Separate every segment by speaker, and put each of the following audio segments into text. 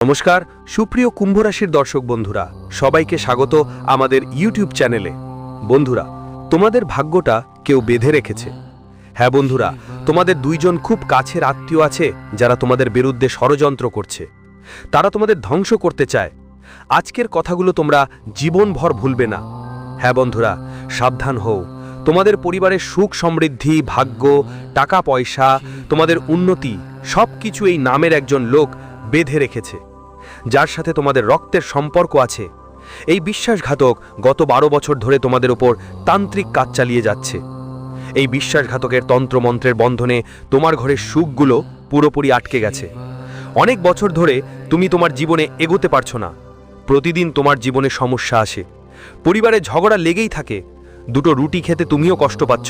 Speaker 1: নমস্কার সুপ্রিয় কুম্ভ রাশির দর্শক বন্ধুরা, সবাইকে স্বাগত আমাদের ইউটিউব চ্যানেলে। বন্ধুরা, তোমাদের ভাগ্যটা কেউ বেঁধে রেখেছে। হ্যাঁ বন্ধুরা, তোমাদের দুইজন খুব কাছের আত্মীয় আছে যারা তোমাদের বিরুদ্ধে ষড়যন্ত্র করছে। তারা তোমাদের ধ্বংস করতে চায়। আজকের কথাগুলো তোমরা জীবনভর ভুলবে না। হ্যাঁ বন্ধুরা, সাবধান হও। তোমাদের পরিবারের সুখ সমৃদ্ধি, ভাগ্য, টাকা পয়সা, তোমাদের উন্নতি সবকিছু এই নামের একজন লোক বেঁধে রেখেছে, যার সাথে তোমাদের রক্তের সম্পর্ক আছে। এই বিশ্বাসঘাতক গত 12 বছর ধরে তোমাদের উপর তান্ত্রিক কাজ চালিয়ে যাচ্ছে। এই বিশ্বাসঘাতকের তন্ত্রমন্ত্রের বন্ধনে তোমার ঘরের সুখগুলো পুরোপুরি আটকে গেছে। অনেক বছর ধরে তুমি তোমার জীবনে এগোতে পারছো না। প্রতিদিন তোমার জীবনে সমস্যা আসে, পরিবারে ঝগড়া লেগেই থাকে। দুটো রুটি খেতে তুমিও কষ্ট পাচ্ছ।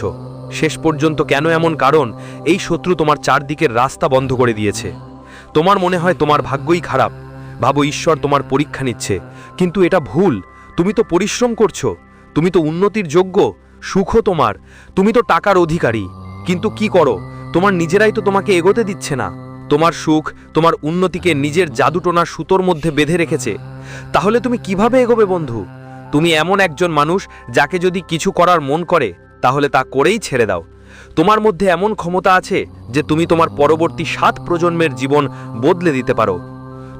Speaker 1: শেষ পর্যন্ত কেন এমন? কারণ এই শত্রু তোমার চারদিকের রাস্তা বন্ধ করে দিয়েছে। তোমার মনে হয় তোমার ভাগ্যই খারাপ, ভাবো ঈশ্বর তোমার পরীক্ষা নিচ্ছে, কিন্তু এটা ভুল। তুমি তো পরিশ্রম করছো, তুমি তো উন্নতির যোগ্য, সুখও তোমার, তুমি তো টাকার অধিকারী। কিন্তু কি করো? তোমার নিজেরাই তো তোমাকে এগোতে দিচ্ছে না। তোমার সুখ, তোমার উন্নতিকে নিজের জাদুটোনার সুতোর মধ্যে বেঁধে রেখেছে। তাহলে তুমি কিভাবে এগোবে বন্ধু? তুমি এমন একজন মানুষ যাকে যদি কিছু করার মন করে তাহলে তা করেই ছেড়ে দাও। তোমার মধ্যে এমন ক্ষমতা আছে যে তুমি তোমার পরবর্তী 7 প্রজন্মের জীবন বদলে দিতে পারো।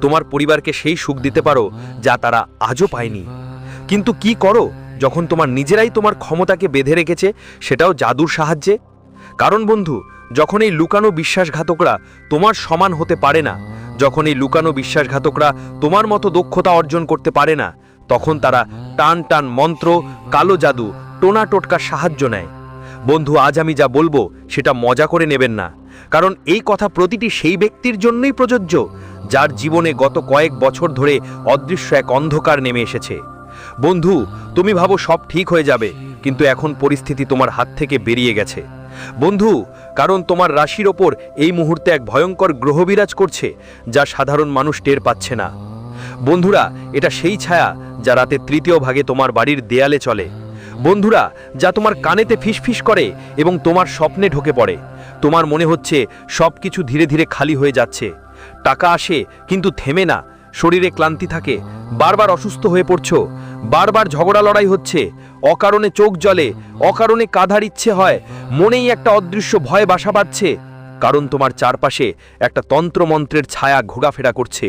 Speaker 1: তোমার পরিবারকে সেই সুখ দিতে পারো যা তারা আজও পায়নি। কিন্তু কি করো যখন তোমার নিজেরাই তোমার ক্ষমতাকে বেঁধে রেখেছে, সেটাও জাদুর সাহায্যে? কারণ বন্ধু, যখন এই লুকানো বিশ্বাসঘাতকরা তোমার সমান হতে পারে না, যখন এই লুকানো বিশ্বাসঘাতকরা তোমার মতো দক্ষতা অর্জন করতে পারে না, তখন তারা টান টান মন্ত্র, কালো জাদু, টোনা টোটকার সাহায্য নেয়। বন্ধু, আজ আমি যা বলবো সেটা মজা করে নেবেন না, কারণ এই কথা প্রতিটি সেই ব্যক্তির জন্যই প্রযোজ্য যার জীবনে গত কয়েক বছর ধরে অদৃশ্য এক অন্ধকার নেমে এসেছে। বন্ধু, তুমি ভাবো সব ঠিক হয়ে যাবে, কিন্তু এখন পরিস্থিতি তোমার হাত থেকে বেরিয়ে গেছে। বন্ধু, কারণ তোমার রাশির ওপর এই মুহূর্তে এক ভয়ঙ্কর গ্রহ বিরাজ করছে, যা সাধারণ মানুষ টের পাচ্ছে না। বন্ধুরা, এটা সেই ছায়া যা রাতে 3য় ভাগে তোমার বাড়ির দেয়ালে চলে। বন্ধুরা, যা তোমার কানেতে ফিসফিস করে এবং তোমার স্বপ্নে ঢোকে পড়ে। তোমার মনে হচ্ছে সব কিছু ধীরে ধীরে খালি হয়ে যাচ্ছে। টাকা আসে কিন্তু থেমে না, শরীরে ক্লান্তি থাকে, বারবার অসুস্থ হয়ে পড়ছো, বারবার ঝগড়া লড়াই হচ্ছে, অকারণে চোখ জ্বলে, অকারণে কাঁধার ইচ্ছে হয়, মনেই একটা অদৃশ্য ভয় বাসা বাঁধছে। কারণ তোমার চারপাশে একটা তন্ত্রমন্ত্রের ছায়া ঘোরাফেরা করছে।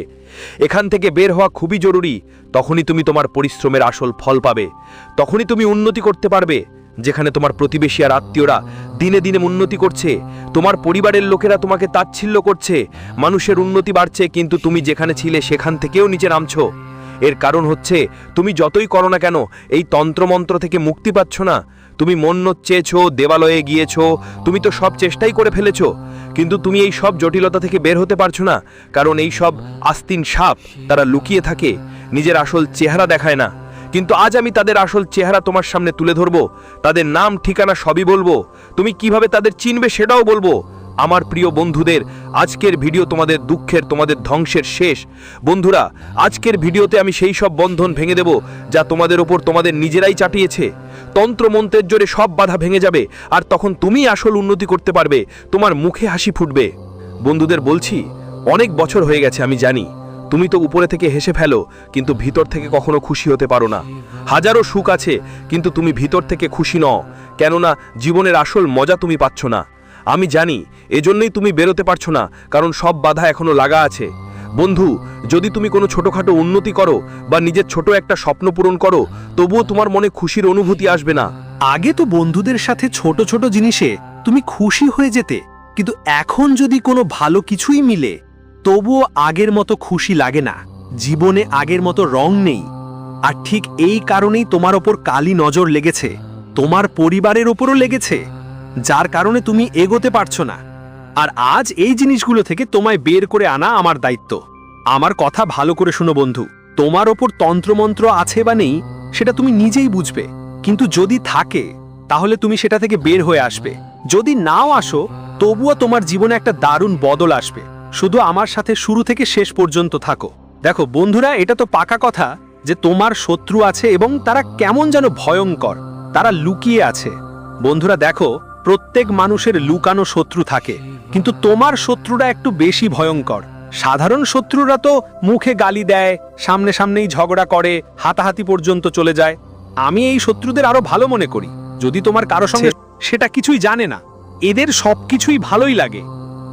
Speaker 1: এখান থেকে বের হওয়া খুবই জরুরি। তখনই তুমি তোমার পরিশ্রমের আসল ফল পাবে, তখনই তুমি উন্নতি করতে পারবে। যেখানে তোমার প্রতিবেশী আর আত্মীয়রা দিনে দিনে উন্নতি করছে, তোমার পরিবারের লোকেরা তোমাকে তাচ্ছিল্য করছে, মানুষের উন্নতি বাড়ছে, কিন্তু তুমি যেখানে ছিলে সেখান থেকেও নিচে নামছো। এর কারণ হচ্ছে তুমি যতই করো না কেন এই তন্ত্রমন্ত্র থেকে মুক্তি পাচ্ছ না। তুমি মন্নত চেয়েছো, দেবালয়ে গিয়েছো, তুমি তো সব চেষ্টাই করে ফেলেছো, কিন্তু তুমি এই সব জটিলতা থেকে বের হতে পারছো না। কারণ এই সব আস্তিন সাপ, তারা লুকিয়ে থাকে, নিজের আসল চেহারা দেখায় না। কিন্তু আজ আমি তাদের আসল চেহারা তোমার সামনে তুলে ধরবো, তাদের নাম ঠিকানা সবই বলবো, তুমি কিভাবে তাদের চিনবে সেটাও বলবো। আমার প্রিয় বন্ধুদের, আজকের ভিডিও তোমাদের দুঃখের, তোমাদের ধ্বংসের শেষ। বন্ধুরা, আজকের ভিডিওতে আমি সেই সব বন্ধন ভেঙে দেব যা তোমাদের ওপর তোমাদের নিজেরাই চাটিয়েছে। তন্ত্রমন্ত্রের জোরে সব বাধা ভেঙে যাবে, আর তখন তুমি আসল উন্নতি করতে পারবে, তোমার মুখে হাসি ফুটবে। বন্ধুদের বলছি, অনেক বছর হয়ে গেছে আমি জানি, তুমি তো উপরে থেকে হেসে ফেলো, কিন্তু ভিতর থেকে কখনো খুশি হতে পারো না। হাজারো সুখ আছে, কিন্তু তুমি ভিতর থেকে খুশি নও, কেননা জীবনের আসল মজা তুমি পাচ্ছ না। আমি জানি, এজন্যই তুমি বেরোতে পারছো না, কারণ সব বাধা এখনো লাগা আছে। বন্ধু, যদি তুমি কোনো ছোটখাটো উন্নতি করো বা নিজের ছোট একটা স্বপ্ন পূরণ করো, তবুও তোমার মনে খুশির অনুভূতি আসবে না।
Speaker 2: আগে তো বন্ধুদের সাথে ছোট ছোট জিনিসে তুমি খুশি হয়ে যেতে, কিন্তু এখন যদি কোনো ভালো কিছুই মিলে, তবুও আগের মতো খুশি লাগে না। জীবনে আগের মতো রং নেই। আর ঠিক এই কারণেই তোমার ওপর কালি নজর লেগেছে, তোমার পরিবারের ওপরও লেগেছে, যার কারণে তুমি এগোতে পারছো না। আর আজ এই জিনিসগুলো থেকে তোমায় বের করে আনা আমার দায়িত্ব। আমার কথা ভালো করে শুনো বন্ধু, তোমার ওপর তন্ত্রমন্ত্র আছে বা নেই সেটা তুমি নিজেই বুঝবে, কিন্তু যদি থাকে তাহলে তুমি সেটা থেকে বের হয়ে আসবে। যদি নাও আসো, তবুও তোমার জীবনে একটা দারুণ বদল আসবে। শুধু আমার সাথে শুরু থেকে শেষ পর্যন্ত থাকো। দেখো বন্ধুরা, এটা তো পাকা কথা যে তোমার শত্রু আছে এবং তারা কেমন যেন ভয়ঙ্কর, তারা লুকিয়ে আছে। বন্ধুরা দেখো, প্রত্যেক মানুষের লুকানো শত্রু থাকে, কিন্তু তোমার শত্রুরা একটু বেশি ভয়ঙ্কর। সাধারণ শত্রুরা তো মুখে গালি দেয়, সামনে সামনেই ঝগড়া করে, হাতাহাতি পর্যন্ত চলে যায়। আমি এই শত্রুদের আরো ভালো মনে করি। যদি তোমার কারো সঙ্গে সেটা কিছুই জানে না, এদের সবকিছুই ভালোই লাগে।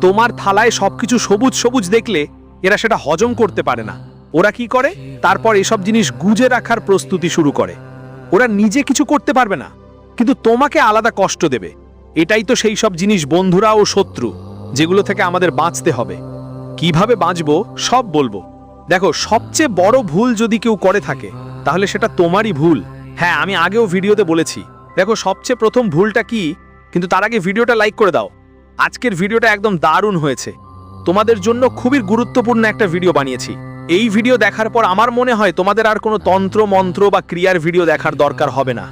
Speaker 2: তোমার থালায় সবকিছু সবুজ সবুজ দেখলে এরা সেটা হজম করতে পারে না। ওরা কি করে, তারপর এসব জিনিস গুজে রাখার প্রস্তুতি শুরু করে। ওরা নিজে কিছু করতে পারবে না, কিন্তু তোমাকে আলাদা কষ্ট দেবে। এটাই তো সেই সব জিনিস, বন্ধুরা ও শত্রু, যেগুলো থেকে আমাদের বাঁচতে হবে। কিভাবে বাঁচবো সব বলবো। দেখো, সবচেয়ে বড় ভুল যদি কেউ করে থাকে তাহলে সেটা তোমারই ভুল। হ্যাঁ, আমি আগেও ভিডিওতে বলেছি। দেখো, সবচেয়ে প্রথম ভুলটা কি, কিন্তু তার আগে ভিডিওটা লাইক করে দাও। আজকের ভিডিওটা একদম দারুণ হয়েছে। তোমাদের জন্য খুবই গুরুত্বপূর্ণ একটা ভিডিও বানিয়েছি। এই ভিডিও দেখার পর আমার মনে হয় তোমাদের আর কোনো তন্ত্র মন্ত্র বা ক্রিয়ার ভিডিও দেখার দরকার হবে না।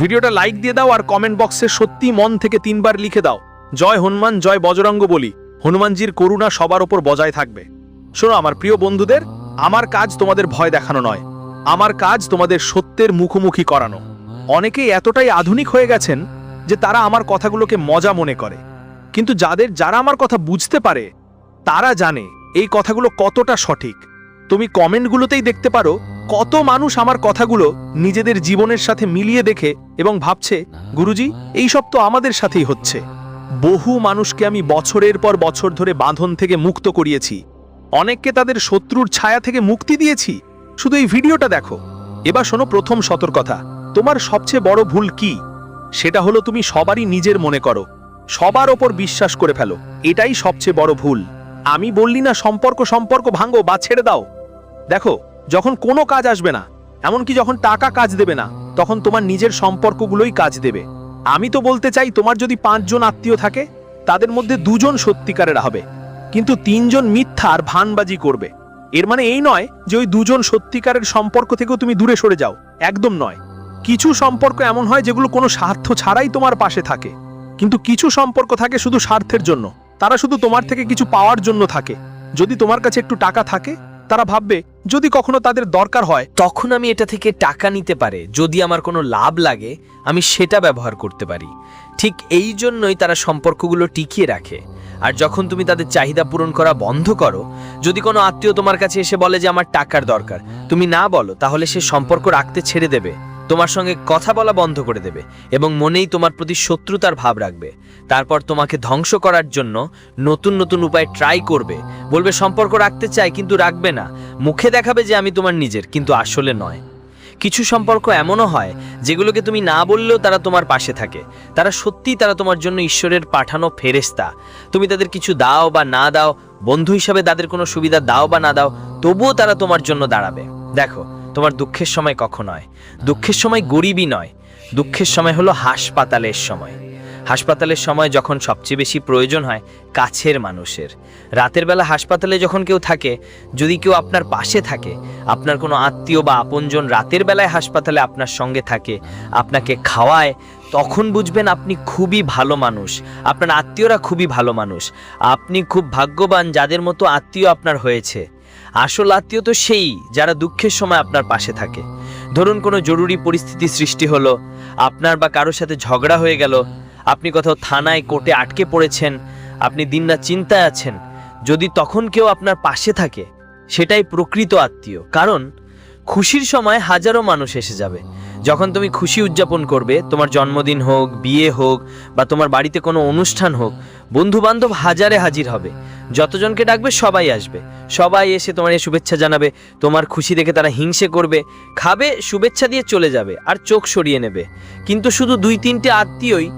Speaker 2: ভিডিওটা লাইক দিয়ে দাও আর কমেন্ট বক্সে সত্যি মন থেকে 3 বার লিখে দাও, জয় হনুমান, জয় বজরঙ্গ বলি। হনুমানজির করুণা সবার ওপর বজায় থাকবে। শোনো আমার প্রিয় বন্ধুদের, আমার কাজ তোমাদের ভয় দেখানো নয়, আমার কাজ তোমাদের সত্যের মুখোমুখি করানো। অনেকেই এতটাই আধুনিক হয়ে গেছেন যে তারা আমার কথাগুলোকে মজা মনে করে, কিন্তু যারা আমার কথা বুঝতে পারে তারা জানে এই কথাগুলো কতটা সঠিক। তুমি কমেন্টগুলোতেই দেখতে পারো কত মানুষ আমার কথাগুলো নিজেদের জীবনের সাথে মিলিয়ে দেখে এবং ভাবছে, গুরুজি, এইসব তো আমাদের সাথেই হচ্ছে। বহু মানুষকে আমি বছরের পর বছর ধরে বাঁধন থেকে মুক্ত করিয়েছি, অনেককে তাদের শত্রুর ছায়া থেকে মুক্তি দিয়েছি। শুধু এই ভিডিওটা দেখো। এবার শোনো প্রথম সতর্কতা, তোমার সবচেয়ে বড় ভুল কি? সেটা হলো তুমি সবারই নিজের মনে করো, সবার ওপর বিশ্বাস করে ফেলো। এটাই সবচেয়ে বড় ভুল। আমি বললি না সম্পর্ক ভাঙো বা ছেড়ে দাও। দেখো, যখন কোনো কাজ আসবে না, এমনকি যখন টাকা কাজ দেবে না, তখন তোমার নিজের সম্পর্কগুলোই কাজ দেবে। আমি তো বলতে চাই, তোমার যদি 5 জন আত্মীয় থাকে, তাদের মধ্যে 2 জন সত্যিকারের হবে, কিন্তু 3 জন মিথ্যার ভানবাজি করবে। এর মানে এই নয় যে ওই 2 জন সত্যিকারের সম্পর্ক থেকেও তুমি দূরে সরে যাও, একদম নয়। কিছু সম্পর্ক এমন হয় যেগুলো কোনো স্বার্থ ছাড়াই তোমার পাশে থাকে, কিন্তু কিছু সম্পর্ক থাকে শুধু স্বার্থের জন্য। তারা শুধু তোমার থেকে কিছু পাওয়ার জন্য থাকে। যদি তোমার কাছে একটু টাকা থাকে, তারা ভাববে যদি কখনো তাদের দরকার হয়
Speaker 3: তখন আমি এটা থেকে টাকা নিতে পারে, যদি আমার কোনো লাভ লাগে আমি সেটা ব্যবহার করতে পারি। ঠিক এই জন্যই তারা সম্পর্কগুলো টিকিয়ে রাখে। আর যখন তুমি তাদের চাহিদা পূরণ করা বন্ধ করো, যদি কোনো আত্মীয় তোমার কাছে এসে বলে যে আমার টাকার দরকার, তুমি না বলো, তাহলে সে সম্পর্ক রাখতে ছেড়ে দেবে, তোমার সঙ্গে কথা বলা বন্ধ করে দেবে এবং মনেই তোমার প্রতি শত্রুতার ভাব রাখবে। তারপর তোমাকে ধ্বংস করার জন্য নতুন নতুন উপায় ট্রাই করবে, বলবে সম্পর্ক রাখতে চাই কিন্তু রাখবে না, মুখে দেখাবে যে আমি তোমার নিজের, কিন্তু আসলে নয়। কিছু সম্পর্ক এমনও হয় যেগুলোকে তুমি না বললেও তারা তোমার পাশে থাকে। তারা সত্যিই তারা তোমার জন্য ঈশ্বরের পাঠানো ফেরেশতা। তুমি তাদের কিছু দাও বা না দাও, বন্ধু হিসাবে তাদের কোনো সুবিধা দাও বা না দাও, তবুও তারা তোমার জন্য দাঁড়াবে। দেখো, তোমার দুঃখের সময় কখন হয়? দুঃখের সময় গরিবই নয়, দুঃখের সময় হলো হাসপাতালের সময়। হাসপাতালের সময় যখন সবচেয়ে বেশি প্রয়োজন হয় কাছের মানুষের। রাতের বেলা হাসপাতালে যখন কেউ থাকে, যদি কেউ আপনার পাশে থাকে, আপনার কোনো আত্মীয় বা আপনজন রাতের বেলায় হাসপাতালে আপনার সঙ্গে থাকে, আপনাকে খাওয়ায়, তখন বুঝবেন আপনি খুবই ভালো মানুষ, আপনার আত্মীয়রা খুবই ভালো মানুষ। আপনি খুব ভাগ্যবান যাদের মতো আত্মীয় আপনার হয়েছে। আসল আত্মীয় তো সেই যারা দুঃখের সময় আপনার পাশে থাকে। ধরুন কোনো জরুরি পরিস্থিতি সৃষ্টি হলো, আপনার বা কারোর সাথে ঝগড়া হয়ে গেল, আপনি কোথাও থানায় কোর্টে আটকে পড়েছেন, আপনি দিনরাত চিন্তায় আছেন, যদি তখন কেউ আপনার পাশে থাকে, সেটাই প্রকৃত আত্মীয়। কারণ খুশির সময় হাজারো মানুষ এসে যাবে। যখন তুমি খুশি উদযাপন করবে, তোমার জন্মদিন হোক, বিয়ে হোক বা তোমার বাড়িতে কোনো অনুষ্ঠান হোক, বন্ধু বান্ধব হাজারে হাজির হবে। যতজনকে ডাকবে সবাই আসবে, সবাই এসে তোমার শুভেচ্ছা জানাবে। তোমার খুশি দেখে তারা হিংসে করবে, খাবে, শুভেচ্ছা দিয়ে চলে যাবে আর চোখ সরিয়ে নেবে। কিন্তু শুধু 2-3টে আত্মীয়ই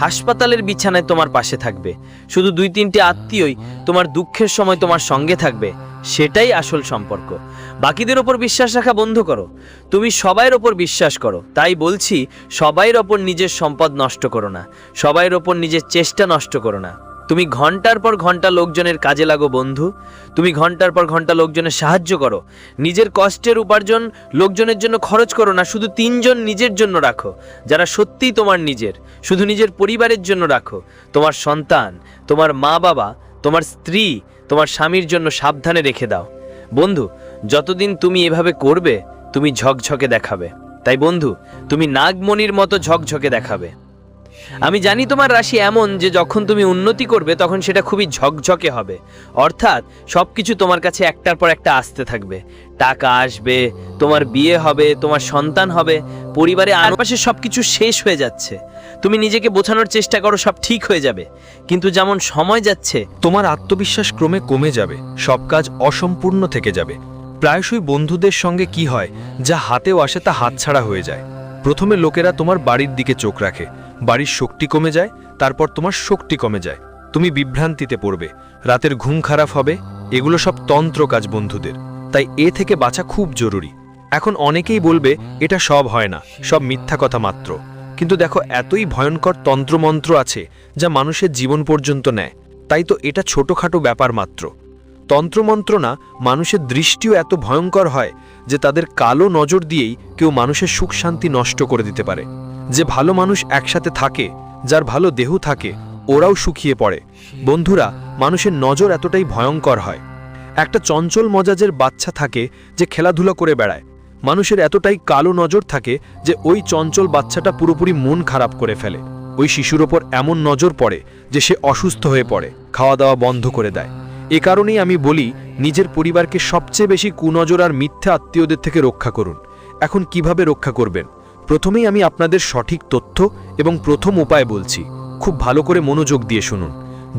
Speaker 3: হাসপাতালের বিছানায় তোমার পাশে থাকবে, শুধু 2-3টে আত্মীয়ই তোমার দুঃখের সময় তোমার সঙ্গে থাকবে। সেটাই আসল সম্পর্ক। বাকিদের ওপর বিশ্বাস রাখা বন্ধ করো, তুমি সবাইয়ের ওপর বিশ্বাস করো। তাই বলছি, সবাইয়ের ওপর নিজের সম্পদ নষ্ট করো না, সবাইয়ের ওপর নিজের চেষ্টা নষ্ট করো না। তুমি ঘন্টার পর ঘন্টা লোকজনের কাজে লাগো বন্ধু, তুমি ঘন্টার পর ঘন্টা লোকজনের সাহায্য করো। নিজের কষ্টের উপার্জন লোকজনের জন্য খরচ করো না, শুধু 3 জন নিজের জন্য রাখো, যারা সত্যিই তোমার নিজের। শুধু নিজের পরিবারের জন্য রাখো, তোমার সন্তান, তোমার মা বাবা, তোমার স্ত্রী, তোমার স্বামীর জন্য সাবধানে রেখে দাও। বন্ধু, যতদিন তুমি এভাবে করবে, তুমি ঝকঝকে দেখাবে। তাই বন্ধু, তুমি নাগমণির মতো ঝকঝকে দেখাবে। আমি জানি তোমার রাশি এমন যে যখন তুমি উন্নতি করবে তখন সেটা খুবই ঝকঝকে হবে, অর্থাৎ সবকিছু তোমার কাছে একটার পর একটা আসতে থাকবে। টাকা আসবে, তোমার বিয়ে হবে, তোমার সন্তান হবে, পরিবারে আশেপাশে সবকিছু শেষ হয়ে যাচ্ছে। তুমি নিজেকে বোঝানোর চেষ্টা করো সব ঠিক হয়ে যাবে, কিন্তু যেমন সময় যাচ্ছে
Speaker 1: তোমার আত্মবিশ্বাস ক্রমে কমে যাবে, সব কাজ অসম্পূর্ণ থেকে যাবে। প্রায়শই বন্ধুদের সঙ্গে কি হয়, যা হাতেও আসে তা হাতছাড়া হয়ে যায়। প্রথমে লোকেরা তোমার বাড়ির দিকে চোখ রাখে, বাড়ির শক্তি কমে যায়, তারপর তোমার শক্তি কমে যায়, তুমি বিভ্রান্তিতে পড়বে, রাতের ঘুম খারাপ হবে। এগুলো সব তন্ত্র কাজ বন্ধুদের, তাই এ থেকে বাঁচা খুব জরুরি। এখন অনেকেই বলবে এটা সব হয় না, সব মিথ্যা কথা মাত্র। কিন্তু দেখো, এতই ভয়ঙ্কর তন্ত্রমন্ত্র আছে যা মানুষের জীবন পর্যন্ত নেয়। তাই তো এটা ছোটখাটো ব্যাপার মাত্র। তন্ত্রমন্ত্র না, মানুষের দৃষ্টিও এত ভয়ঙ্কর হয় যে তাদের কালো নজর দিয়েই কেউ মানুষের সুখ শান্তি নষ্ট করে দিতে পারে। যে ভালো মানুষ একসাথে থাকে, যার ভালো দেহ থাকে, ওরাও শুকিয়ে পড়ে। বন্ধুরা, মানুষের নজর এতটাই ভয়ঙ্কর হয়। একটা চঞ্চল মজাজের বাচ্চা থাকে যে খেলাধুলা করে বেড়ায়, মানুষের এতটাই কালো নজর থাকে যে ওই চঞ্চল বাচ্চাটা পুরোপুরি মন খারাপ করে ফেলে। ওই শিশুর ওপর এমন নজর পড়ে যে সে অসুস্থ হয়ে পড়ে, খাওয়া দাওয়া বন্ধ করে দেয়। এ কারণেই আমি বলি, নিজের পরিবারকে সবচেয়ে বেশি কুনজর আর মিথ্যা আত্মীয়দের থেকে রক্ষা করুন। এখন কিভাবে রক্ষা করবেন? প্রথমেই আমি আপনাদের সঠিক তথ্য এবং প্রথম উপায় বলছি, খুব ভালো করে মনোযোগ দিয়ে শুনুন।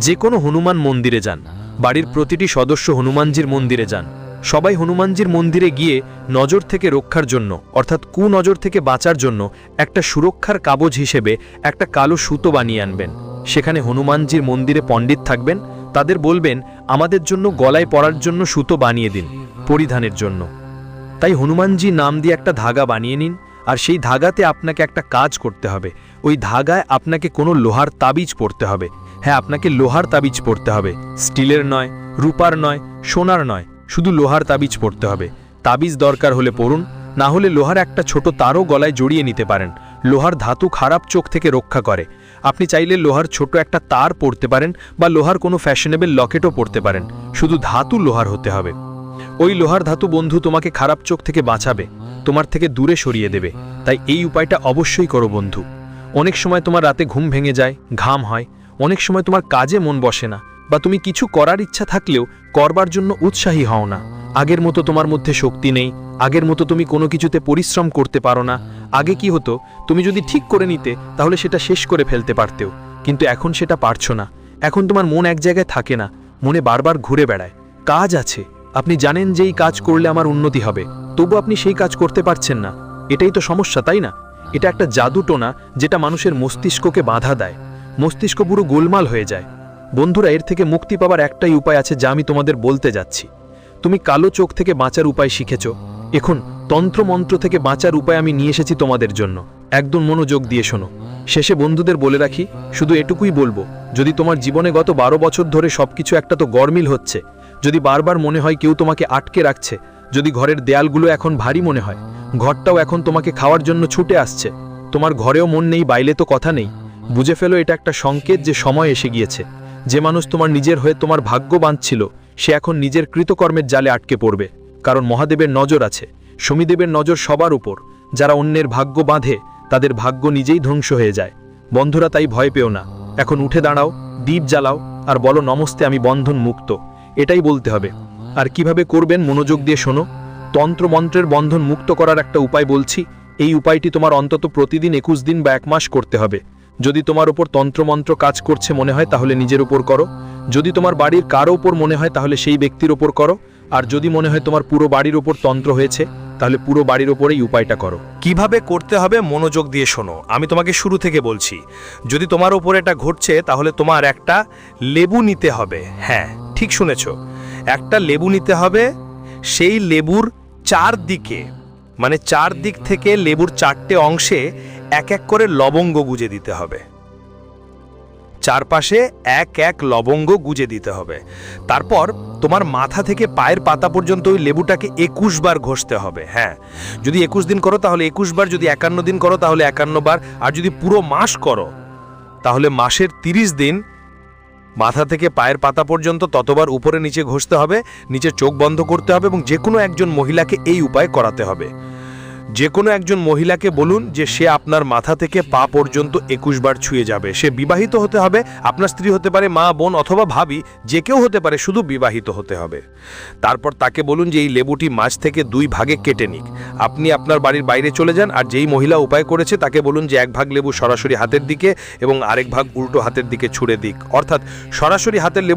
Speaker 1: যে কোনো হনুমান মন্দিরে যান, বাড়ির প্রতিটি সদস্য হনুমানজির মন্দিরে যান। সবাই হনুমানজির মন্দিরে গিয়ে নজর থেকে রক্ষার জন্য, অর্থাৎ কুনজর থেকে বাঁচার জন্য একটা সুরক্ষার কাগজ হিসেবে একটা কালো সুতো বানিয়ে আনবেন। সেখানে হনুমানজির মন্দিরে পণ্ডিত থাকবেন, তাদের বলবেন আমাদের জন্য গলায় পরার জন্য সুতো বানিয়ে দিন, পরিধানের জন্য। তাই হনুমানজি নাম দিয়ে একটা ধাগা বানিয়ে নিন, আর সেই ধাগাতে আপনাকে একটা কাজ করতে হবে। ওই ধাগায় আপনাকে কোনো লোহার তাবিজ পরতে হবে। হ্যাঁ, আপনাকে লোহার তাবিজ পরতে হবে, স্টিলের নয়, রূপার নয়, সোনার নয়, শুধু লোহার তাবিজ পরতে হবে। তাবিজ দরকার হলে পড়ুন, না হলে লোহার একটা ছোট তারও গলায় জড়িয়ে নিতে পারেন। লোহার ধাতু খারাপ চোখ থেকে রক্ষা করে। আপনি চাইলে লোহার ছোট একটা তার পরতে পারেন, বা লোহার কোনো ফ্যাশনেবল লকেটও পরতে পারেন, শুধু ধাতু লোহার হতে হবে। ওই লোহার ধাতু বন্ধু তোমাকে খারাপ চোখ থেকে বাঁচাবে, তোমার থেকে দূরে সরিয়ে দেবে। তাই এই উপায়টা অবশ্যই করো বন্ধু। অনেক সময় তোমার রাতে ঘুম ভেঙে যায়, ঘাম হয়, অনেক সময় তোমার কাজে মন বসে না, বা তুমি কিছু করার ইচ্ছা থাকলেও করবার জন্য উৎসাহী হও না। আগের মতো তোমার মধ্যে শক্তি নেই, আগের মতো তুমি কোনো কিছুতে পরিশ্রম করতে পারো না। আগে কি হতো, তুমি যদি ঠিক করে নিতে তাহলে সেটা শেষ করে ফেলতে পারতেও, কিন্তু এখন সেটা পারছো না। এখন তোমার মন এক জায়গায় থাকে না, মনে বারবার ঘুরে বেড়ায়। কাজ আছে, আপনি জানেন যে এই কাজ করলে আমার উন্নতি হবে, তবু আপনি সেই কাজ করতে পারছেন না। এটাই তো সমস্যা, তাই না? এটা একটা জাদুটোনা যেটা মানুষের মস্তিষ্ককে বাধা দেয়, মস্তিষ্ক পুরো গোলমাল হয়ে যায়। বন্ধুরা, এর থেকে মুক্তি পাবার একটাই উপায় আছে যা আমি তোমাদের বলতে যাচ্ছি। তুমি কালো চোখ থেকে বাঁচার উপায় শিখেছ, এখন তন্ত্রমন্ত্র থেকে বাঁচার উপায় আমি নিয়ে এসেছি তোমাদের জন্য। একদম মনোযোগ দিয়ে শোনো। শেষে বন্ধুদের বলে রাখি, শুধু এটুকুই বলবো, যদি তোমার জীবনে গত 12 বছর ধরে সবকিছু একটা তো গরমিল হচ্ছে, যদি বারবার মনে হয় কেউ তোমাকে আটকে রাখছে, যদি ঘরের দেয়ালগুলো এখন ভারী মনে হয়, ঘরটাও এখন তোমাকে খাওয়ার জন্য ছুটে আসছে, তোমার ঘরেও মন নেই, বাইরে তো কথা নেই, বুঝে ফেলো এটা একটা সংকেত যে সময় এসে গিয়েছে। যে মানুষ তোমার নিজের হয়ে তোমার ভাগ্য বাঁধছিল, সে এখন নিজের কৃতকর্মের জালে আটকে পড়বে। কারণ মহাদেবের নজর আছে, শনিদেবের নজর সবার উপর। যারা অন্যের ভাগ্য বাঁধে তাদের ভাগ্য নিজেই ধ্বংস হয়ে যায়। বন্ধুরা, তাই ভয় পেও না, এখন উঠে দাঁড়াও, দীপ জ্বালাও, আর বলো নমস্তে, আমি বন্ধন মুক্ত। এটাই বলতে হবে। আর কিভাবে করবেন মনোযোগ দিয়ে শোনো। তন্ত্রমন্ত্রের বন্ধন মুক্ত করার একটা উপায় বলছি। এই উপায়টি তোমার অন্তত প্রতিদিন 21 দিন বা 1 মাস করতে হবে। যদি তোমার উপর তন্ত্রমন্ত্র কাজ করছে মনে হয় তাহলে নিজের উপর করো, যদি তোমার বাড়ির কারো উপর মনে হয় তাহলে সেই ব্যক্তির উপর করো, আর যদি মনে হয় তোমার পুরো বাড়ির উপর তন্ত্র হয়েছে তাহলে পুরো বাড়ির উপরেই উপায়টা করো। কিভাবে করতে হবে মনোযোগ দিয়ে শোনো, আমি তোমাকে শুরু থেকে বলছি। যদি তোমার উপর এটা ঘটছে তাহলে তোমার একটা লেবু নিতে হবে। হ্যাঁ, ঠিক শুনেছ, একটা লেবু নিতে হবে। সেই লেবুর চারদিকে, মানে চারদিক থেকে লেবুর 4টে অংশে এক এক করে লবঙ্গ গুজে দিতে হবে। চারপাশে এক এক লবঙ্গ গুজে দিতে হবে। তারপর তোমার মাথা থেকে পায়ের পাতা পর্যন্ত ওই লেবুটাকে 21 বার ঘষতে হবে। হ্যাঁ, যদি 21 দিন করো তাহলে 21 বার, যদি 51 দিন করো তাহলে 51 বার, আর যদি পুরো মাস করো তাহলে মাসের 30 দিন মাথা থেকে পায়ের পাতা পর্যন্ত ততবার উপরে নিচে ঘষতে হবে, নিচে চোখ বন্ধ করতে হবে, এবং যে কোনো একজন মহিলাকে এই উপায় করাতে হবে। যে কোনো একজন মহিলাকে বলুন যে সে আপনার মাথা থেকে পা পর্যন্ত 21 বার ছুঁয়ে যাবে। সে বিবাহিত হতে হবে, আপনার স্ত্রী হতে পারে, মা, বোন অথবা ভাবি, যে কেউ হতে পারে, শুধু বিবাহিত হতে হবে। তারপর তাকে বলুন যে এই লেবুটি মাছ থেকে 2 ভাগে কেটে নিক। আপনি আপনার বাড়ির বাইরে চলে যান, আর যেই মহিলা উপায় করেছে তাকে বলুন যে 1 ভাগ লেবু সরাসরি হাতের দিকে এবং আরেক ভাগ উল্টো হাতের দিকে ছুঁড়ে দিক। অর্থাৎ সরাসরি হাতের লেবুটা